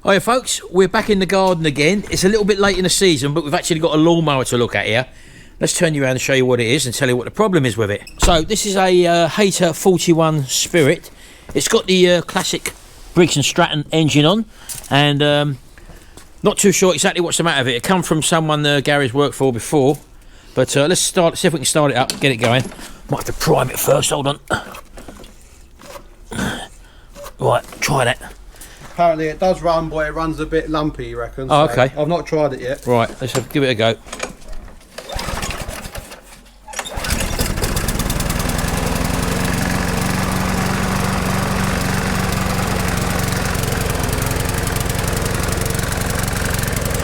Hiya folks, we're back in the garden again. It's a little bit late in the season, but we've actually got a lawnmower to look at here. Let's turn you around and show you what it is and tell you what the problem is with it. So this is a Hayter 41 Spirit. It's got the classic Briggs and Stratton engine on, and not too sure exactly what's the matter with it. It come from someone Gary's worked for before, but let's see if we can start it up, get it going. Might have to prime it first, hold on. Right, try that. Apparently it does run, but it runs a bit lumpy, you reckon? Oh, okay. So I've not tried it yet. Right, let's give it a go. A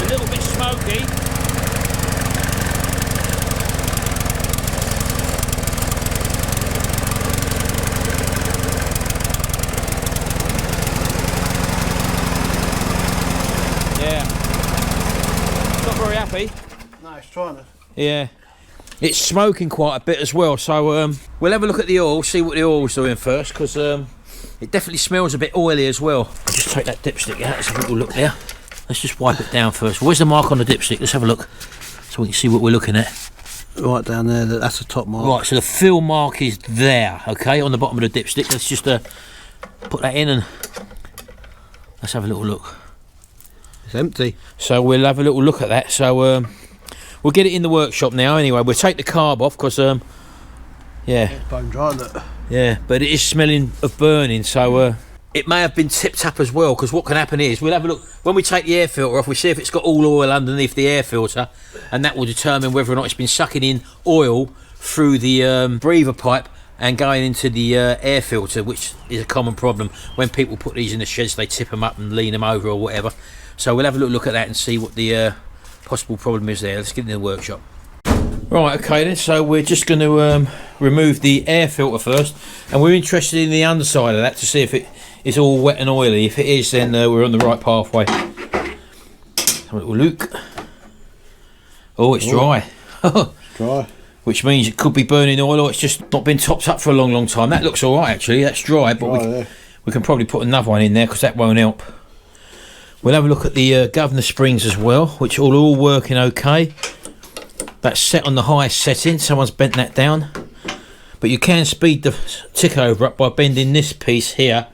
little bit smoky. No, it's trying to. Yeah, it's smoking quite a bit as well, so we'll have a look at the oil, see what the oil's doing first, because it definitely smells a bit oily as well. I'll just take that dipstick out, let's have a little look there. Let's just wipe it down first. Where's the mark on the dipstick? Let's have a look so we can see what we're looking at. Right down there, that's the top mark. Right, so the fill mark is there, okay, on the bottom of the dipstick. Let's just put that in and let's have a little look. It's empty. So we'll have a little look at that. So we'll get it in the workshop now anyway. We'll take the carb off because yeah. It's bone dry, look. Yeah, but it is smelling of burning, so it may have been tipped up as well, because what can happen is we'll have a look when we take the air filter off. We see if it's got all oil underneath the air filter, and that will determine whether or not it's been sucking in oil through the breather pipe and going into the air filter, which is a common problem when people put these in the sheds. They tip them up and lean them over or whatever. So we'll have a look at that and see what the possible problem is there. Let's get in the workshop. Right, okay then, so we're just going to remove the air filter first, and we're interested in the underside of that to see if it is all wet and oily. If it is, then we're on the right pathway. Have a little look. Oh, it's dry. Dry. Which means it could be burning oil, or it's just not been topped up for a long time. That looks alright actually, that's dry, but we can probably put another one in there because that won't help. We'll have a look at the governor springs as well, which are all working okay. That's set on the highest setting, someone's bent that down. But you can speed the tick over up by bending this piece here,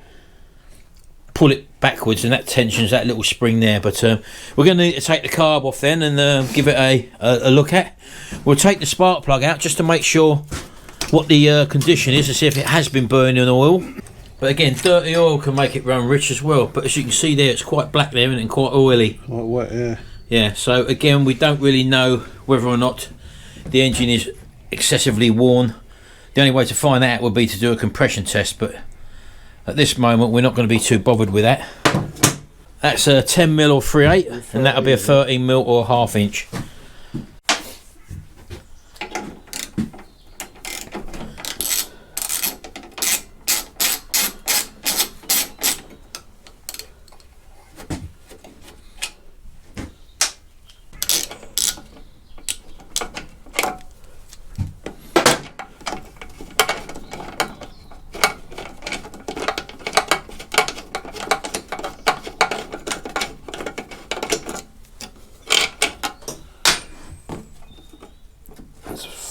pull it backwards, and that tensions that little spring there. But we're going to need to take the carb off then and give it a look at. We'll take the spark plug out just to make sure what the condition is, to see if it has been burning oil. But again, dirty oil can make it run rich as well. But as you can see there, it's quite black there, and quite oily. Quite wet, yeah. Yeah, so again, we don't really know whether or not the engine is excessively worn. The only way to find that out would be to do a compression test, but at this moment, we're not going to be too bothered with that. That's a 10mm or 3/8, and that'll be a 13mm or 1/2 inch.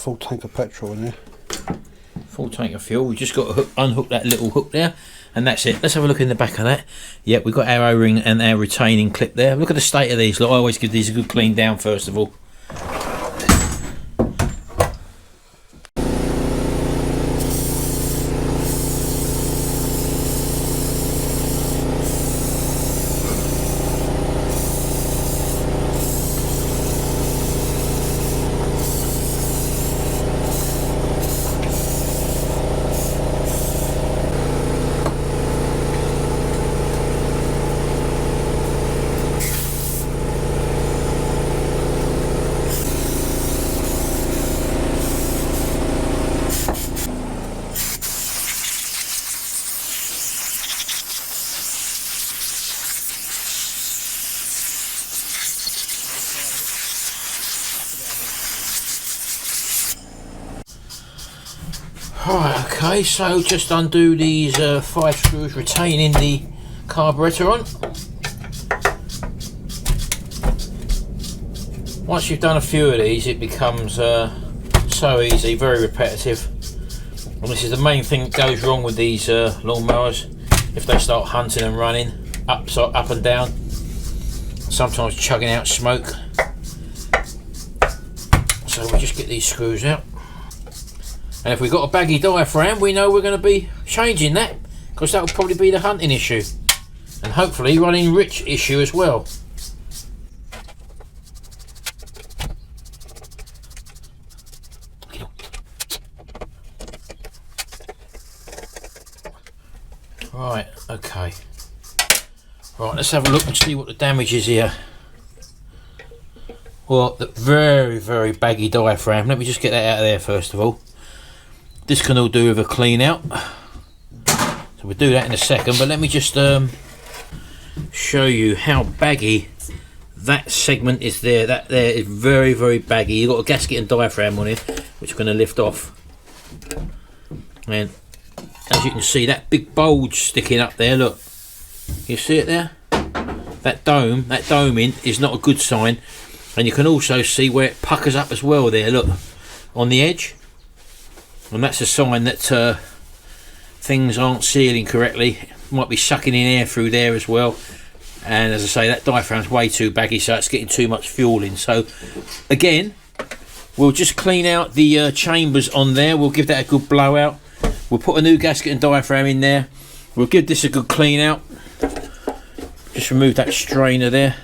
Full tank of petrol in here. Full tank of fuel. We've just got to unhook that little hook there, and that's it. Let's have a look in the back of that. Yep, we've got our O-ring and our retaining clip there. Look at the state of these. Look, I always give these a good clean down first of all. Right, okay, so just undo these 5 screws retaining the carburetor on. Once you've done a few of these, it becomes so easy, very repetitive. And this is the main thing that goes wrong with these lawnmowers. If they start hunting and running up and down, sometimes chugging out smoke. So we just get these screws out. And if we've got a baggy diaphragm, we know we're going to be changing that, because that will probably be the hunting issue, and hopefully running rich issue as well. Right, okay. Right, let's have a look and see what the damage is here. Well, the very, very baggy diaphragm. Let me just get that out of there first of all. This can all do with a clean out. So we'll do that in a second, but let me just show you how baggy that segment is there. That there is very, very baggy. You've got a gasket and diaphragm on it, which we're going to lift off. And as you can see, that big bulge sticking up there, look. You see it there? That doming is not a good sign. And you can also see where it puckers up as well there, look, on the edge. And that's a sign that things aren't sealing correctly. Might be sucking in air through there as well. And as I say, that diaphragm's way too baggy, so it's getting too much fuel in. So again, we'll just clean out the chambers on there. We'll give that a good blowout. We'll put a new gasket and diaphragm in there. We'll give this a good clean out. Just remove that strainer there.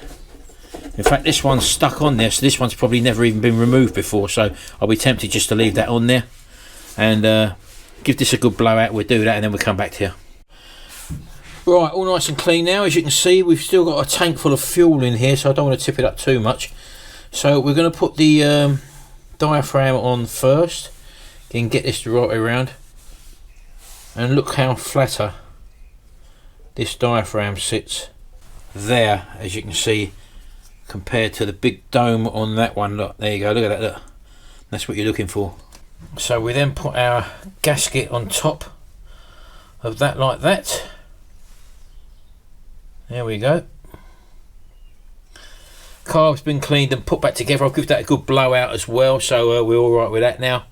In fact, this one's stuck on there, so this one's probably never even been removed before, so I'll be tempted just to leave that on there and give this a good blowout. We'll do that and then we'll come back to you. Right, all nice and clean now. As you can see, we've still got a tank full of fuel in here, so I don't want to tip it up too much. So we're going to put the diaphragm on first. You can get this the right way around. And look how flatter this diaphragm sits there, as you can see, compared to the big dome on that one. Look, there you go, look at that, look. That's what you're looking for. So we then put our gasket on top of that like that. There we go. Carb's been cleaned and put back together. I'll give that a good blowout as well, so we're all right with that now.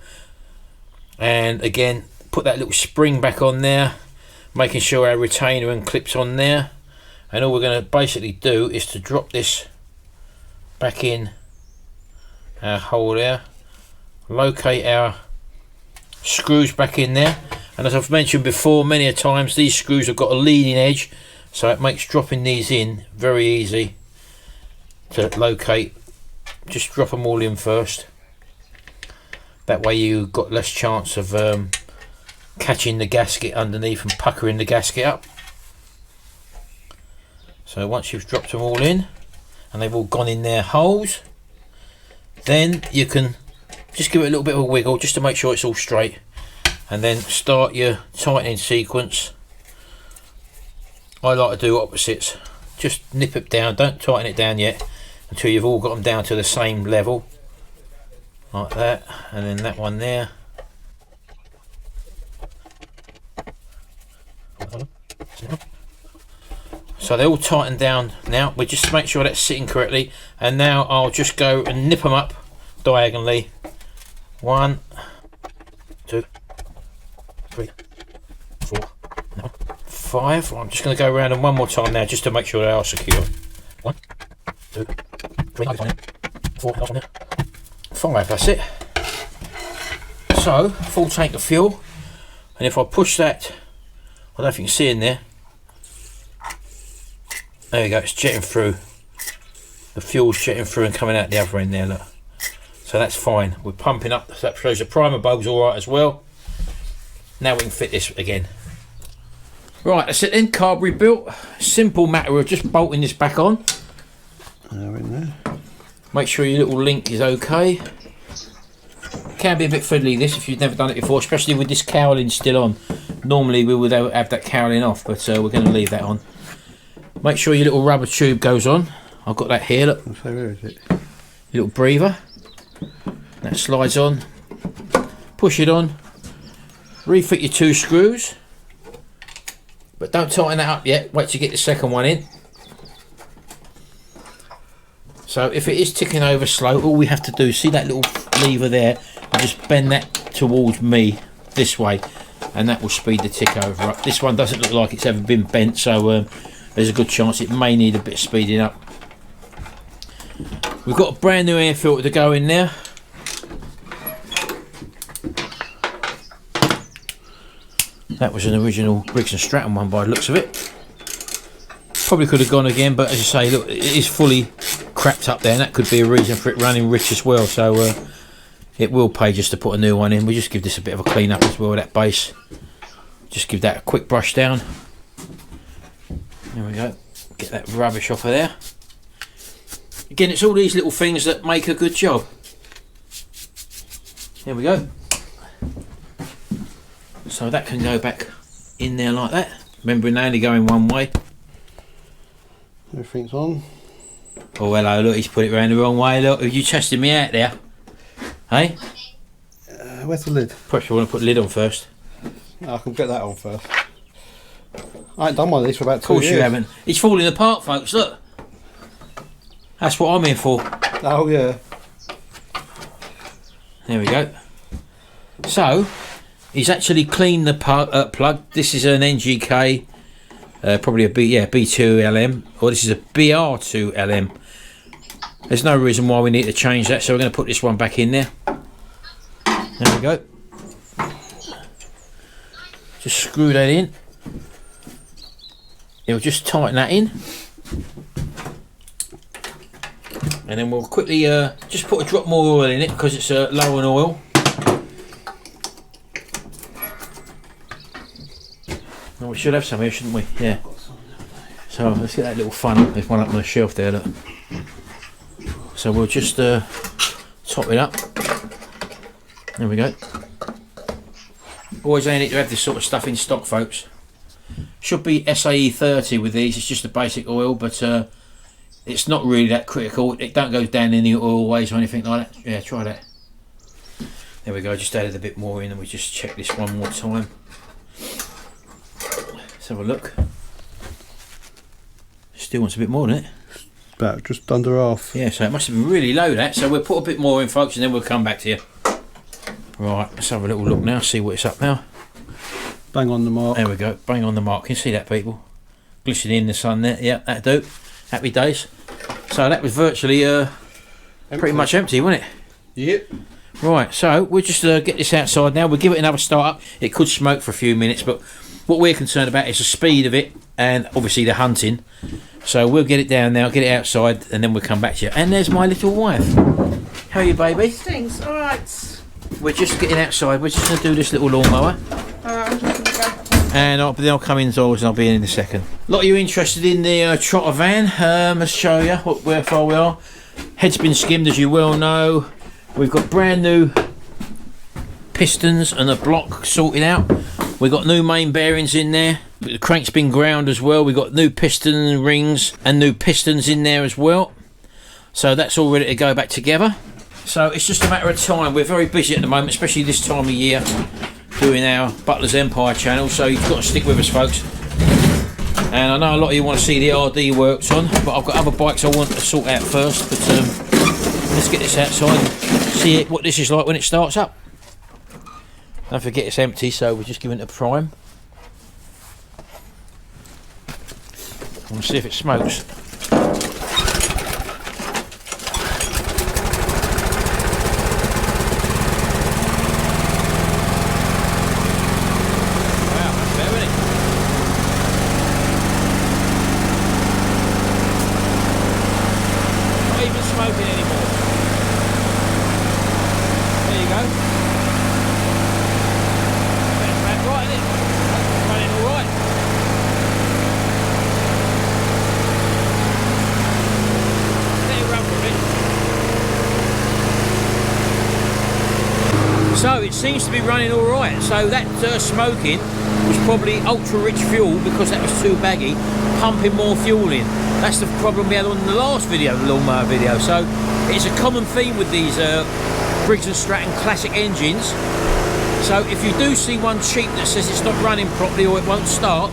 And again, put that little spring back on there, making sure our retainer and clips on there. And all we're going to basically do is to drop this back in our hole there, locate our screws back in there, and as I've mentioned before many a times, these screws have got a leading edge, so it makes dropping these in very easy to locate. Just drop them all in first, that way you've got less chance of catching the gasket underneath and puckering the gasket up. So once you've dropped them all in and they've all gone in their holes, then you can just give it a little bit of a wiggle just to make sure it's all straight, and then start your tightening sequence. I like to do opposites, just nip it down, don't tighten it down yet until you've all got them down to the same level, like that, and then that one there. So they're all tightened down now. We just make sure that's sitting correctly, and now I'll just go and nip them up diagonally. 1, 2, 3, 4, no, 5. I'm just going to go around them one more time now just to make sure they are secure. 1, 2, 3, 4, 5, that's it. So, full tank of fuel, and if I push that, I don't know if you can see in there, there you go, it's jetting through. The fuel's jetting through and coming out the other end there, look. So that's fine. We're pumping up, that shows the primer bulb's alright as well. Now we can fit this again. Right, that's it then, carb rebuilt. Simple matter of just bolting this back on. They're in there. Make sure your little link is okay. Can be a bit fiddly this if you've never done it before, especially with this cowling still on. Normally we would have that cowling off, but we're going to leave that on. Make sure your little rubber tube goes on. I've got that here, look. So where is it? Your little breather. That slides on. Push it on. Refit your 2 screws. But don't tighten that up yet. Wait till you get the second one in. So if it is ticking over slow, all we have to do, see that little lever there, and just bend that towards me this way, and that will speed the tick over up. This one doesn't look like it's ever been bent, so there's a good chance it may need a bit of speeding up. We've got a brand new air filter to go in there. That was an original Briggs and Stratton one by the looks of it. Probably could have gone again, but as I say, look, it is fully crapped up there, and that could be a reason for it running rich as well. So it will pay just to put a new one in. We just give this a bit of a clean up as well, that base. Just give that a quick brush down. There we go. Get that rubbish off of there. Again, it's all these little things that make a good job. There we go. So that can go back in there like that. Remembering they're only going one way. Everything's on. Oh hello, look, he's put it round the wrong way. Look, are you testing me out there? Hey? Where's the lid? Perhaps you want to put the lid on first. I can get that on first. I ain't done one of these for about 2 years. Of course you haven't. It's falling apart, folks, look. That's what I'm here for. Oh yeah. There we go. So, he's actually cleaned the plug. This is an NGK, probably a B2LM, or this is a BR2LM. There's no reason why we need to change that, so we're going to put this one back in there. There we go. Just screw that in. It'll just tighten that in. And then we'll quickly just put a drop more oil in it because it's low on oil. Well, we should have some here, shouldn't we? Yeah. So let's get that little funnel. There's one up on the shelf there, look. So we'll just top it up. There we go. Always handy to have this sort of stuff in stock, folks. Should be SAE 30 with these. It's just a basic oil, but it's not really that critical. It don't go down any oil ways or anything like that. Yeah, try that. There we go. Just added a bit more in, and we just check this one more time. Let's have a look. Still wants a bit more, doesn't it? About just under half. Yeah, so it must have been really low, that. So we'll put a bit more in, folks, and then we'll come back to you. Right, let's have a little look now, see what it's up now. Bang on the mark. There we go, bang on the mark. Can you see that, people? Glistening in the sun there. Yeah, that'll do. Happy days. So that was virtually pretty much empty, wasn't it? Yep. Right, so we'll just get this outside now. We'll give it another start up. It could smoke for a few minutes, but what we're concerned about is the speed of it and obviously the hunting. So we'll get it down now, get it outside, and then we'll come back to you. And there's my little wife. How are you, baby? Things, alright. We're just getting outside. We're just going to do this little lawnmower. Alright, I'm just going to go. And then I'll come indoors and I'll be in a second. A lot of you interested in the trotter van. Let's show you where far we are. Head's been skimmed, as you well know. We've got brand new pistons and a block sorted out. We've got new main bearings in there. The crank's been ground as well. We've got new piston rings and new pistons in there as well. So that's all ready to go back together. So it's just a matter of time. We're very busy at the moment, especially this time of year, doing our Butler's Empire channel. So you've got to stick with us, folks. And I know a lot of you want to see the RD works on, but I've got other bikes I want to sort out first. But let's get this outside and see what this is like when it starts up. Don't forget it's empty, so we're just giving it a prime. I want to see if it smokes. So it seems to be running all right. So that smoking was probably ultra rich fuel because that was too baggy, pumping more fuel in. That's the problem we had on the last video, the lawnmower video. So it's a common theme with these Briggs and Stratton Classic engines. So if you do see one cheap that says it's not running properly or it won't start,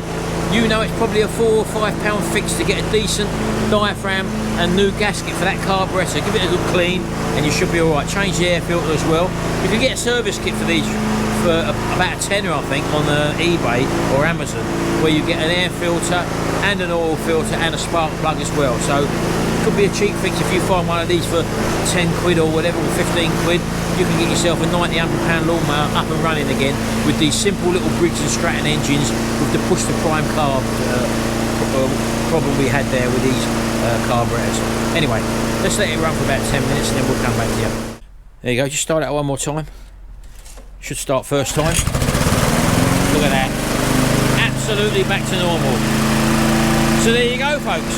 you know it's probably a £4 or £5 fix to get a decent diaphragm and new gasket for that carburetor. Give it a good clean and you should be alright. Change the air filter as well. You can get a service kit for these for about a tenner, I think, on eBay or Amazon, where you get an air filter and an oil filter and a spark plug as well. So it could be a cheap fix if you find one of these for 10 quid or whatever, or 15 quid. You can get yourself a £90, £100 lawnmower up and running again with these simple little Briggs and Stratton engines with the push to prime carb problem we had there with these carburetors. Anyway, let's let it run for about 10 minutes and then we'll come back to you. There you go, just start it one more time. Should start first time. Look at that. Absolutely back to normal. So there you go, folks.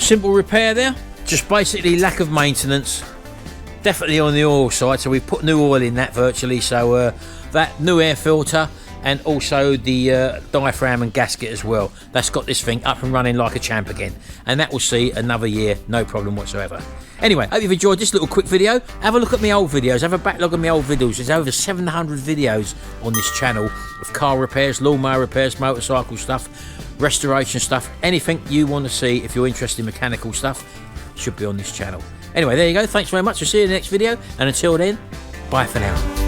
Simple repair there. Just basically lack of maintenance. Definitely on the oil side. So we've put new oil in that virtually. So that new air filter and also the diaphragm and gasket as well. That's got this thing up and running like a champ again. And that will see another year, no problem whatsoever. Anyway, hope you've enjoyed this little quick video. Have a look at my old videos. Have a backlog of my old videos. There's over 700 videos on this channel of car repairs, lawnmower repairs, motorcycle stuff, restoration stuff. Anything you want to see if you're interested in mechanical stuff should be on this channel. Anyway, there you go. Thanks very much. I'll see you in the next video. And until then, bye for now.